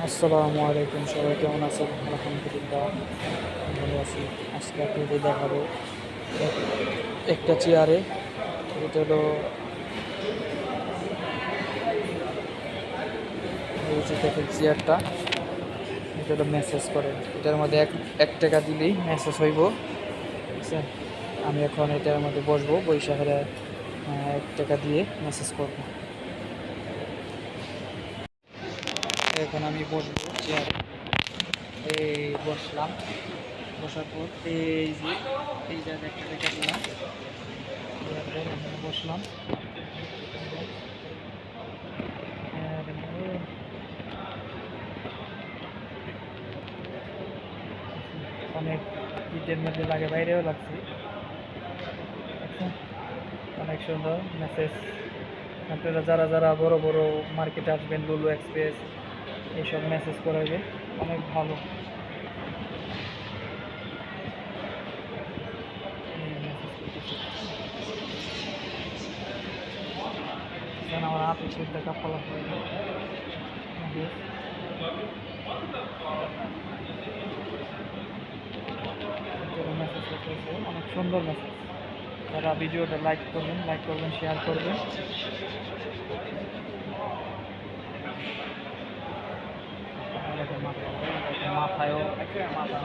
আসসালামু আলাইকুম, সবাই কেমন আছেন? আলহামদুলিল্লাহ ভালো আছি। আজকে আপনাদের দেখাবো একটা চেয়ারে, এটা হলো এই যে দেখেন চেয়ারটা, এটা হলো মেসেজ করে। এটার মধ্যে এক এক টাকা দিলেই মেসেজ হইব, বুঝছেন? আমি এখন এটার মধ্যে বসবো, বৈশা হলে 1 টাকা দিয়ে মেসেজ করব। এখন আমি বসবো চেয়ারে, এই বসলাম। বসার পর এই যে 1 টাকা দিলাম, দেওয়ার পর এখানে বসলাম। আর অনেক ঈদের মধ্যে লাগে, বাইরেও লাগছে। আচ্ছা, অনেক সুন্দর মেসেজ। আপনারা যারা যারা বড় বড় মার্কেটে আসবেন, লুলু এক্সপ্রেস এইসব মেসেজ করাবে, অনেক ভালো এই মেসেজ করতেছে। আমার হাতে সুদ্ধা কাপড় মেসেজ করতেছে, অনেক সুন্দর মেসেজ। তারা ভিডিওটা লাইক করবেন, শেয়ার করবেন। মাথায়ও মাথা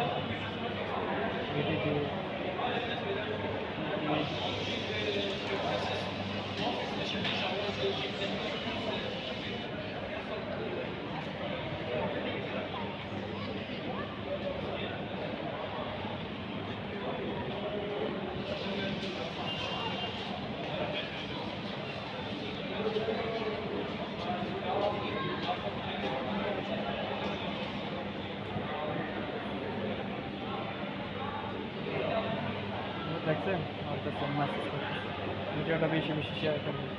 দেখছেন? মেসেজ করতেছে, ভিডিওটা বেশি বেশি শেয়ার করবেন।